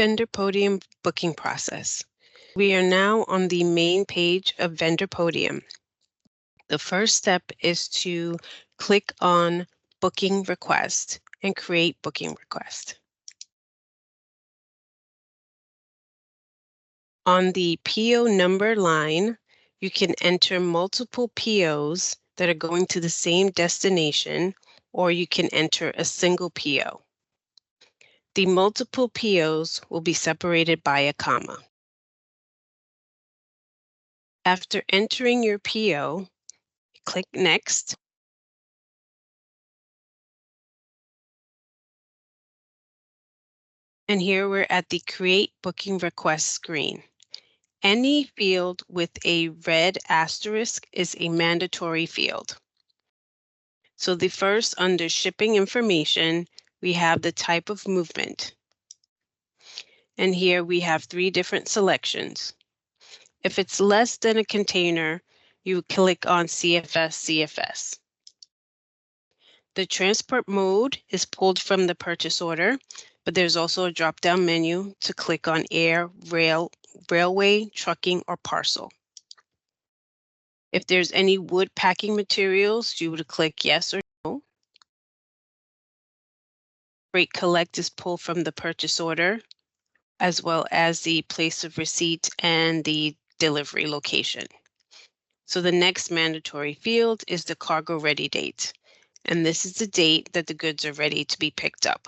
VendorPodium booking process. We are now on the main page of VendorPodium. The first step is to click on Booking Request and create booking request. On the PO number line, you can enter multiple POs that are going to the same destination, or you can enter a single PO. The multiple POs will be separated by a comma. After entering your PO, click Next. And here we're at the Create Booking Request screen. Any field with a red asterisk is a mandatory field. So the first, under Shipping Information, we have the type of movement. And here we have 3 different selections. If it's less than a container, you click on CFS. The transport mode is pulled from the purchase order, but there's also a drop-down menu to click on air, rail, railway, trucking, or parcel. If there's any wood packing materials, you would click yes or no. Freight collect is pulled from the purchase order, as well as the place of receipt and the delivery location. So the next mandatory field is the cargo ready date. And this is the date that the goods are ready to be picked up.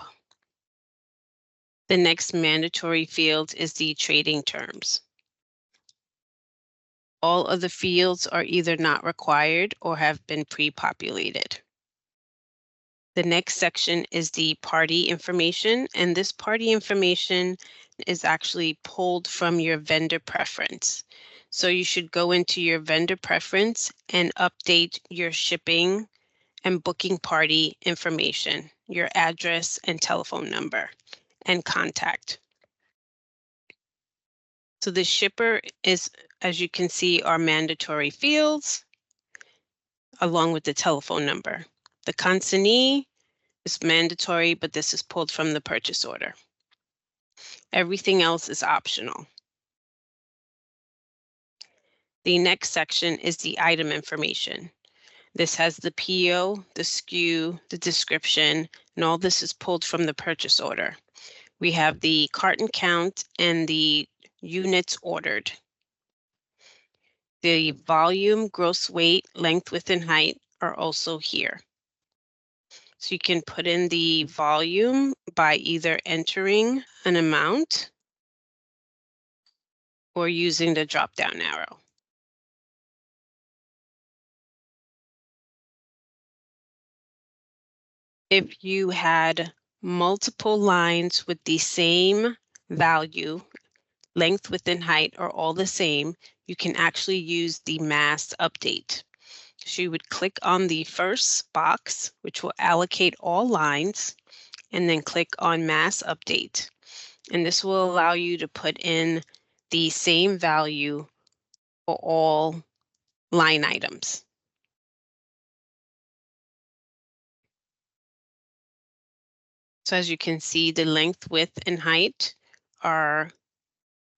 The next mandatory field is the trading terms. All of the fields are either not required or have been pre-populated. The next section is the party information, and this party information is actually pulled from your vendor preference. So you should go into your vendor preference and update your shipping and booking party information, your address and telephone number, and contact. So the shipper is, as you can see, are mandatory fields along with the telephone number. The consignee is mandatory, but this is pulled from the purchase order. Everything else is optional. The next section is the item information. This has the PO, the SKU, the description, and all this is pulled from the purchase order. We have the carton count and the units ordered. The volume, gross weight, length, width, and height are also here. So you can put in the volume by either entering an amount or using the drop-down arrow. If you had multiple lines with the same value, length, width, and height are all the same, you can actually use the mass update. So you would click on the first box, which will allocate all lines, and then click on mass update. And this will allow you to put in the same value for all line items. So as you can see, the length, width, and height are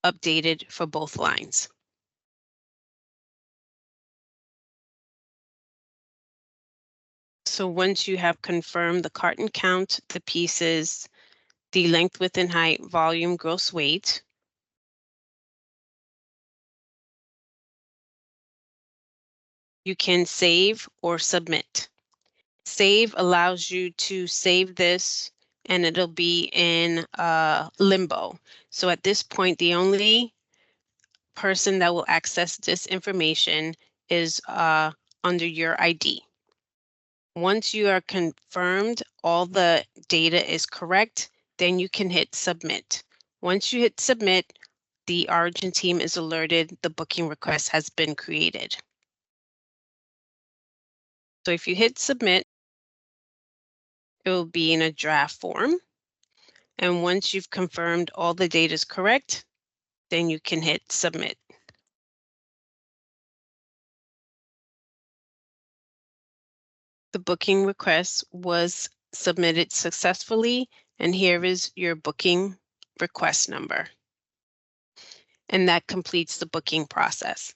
updated for both lines. So once you have confirmed the carton count, the pieces, the length, width, and height, volume, gross weight, you can save or submit. Save allows you to save this and it'll be in limbo. So at this point, the only person that will access this information is under your ID. Once you are confirmed all the data is correct, then you can hit submit. Once you hit submit, the origin team is alerted the booking request has been created. So if you hit submit, it will be in a draft form. And once you've confirmed all the data is correct, then you can hit submit. The booking request was submitted successfully, and here is your booking request number. And that completes the booking process.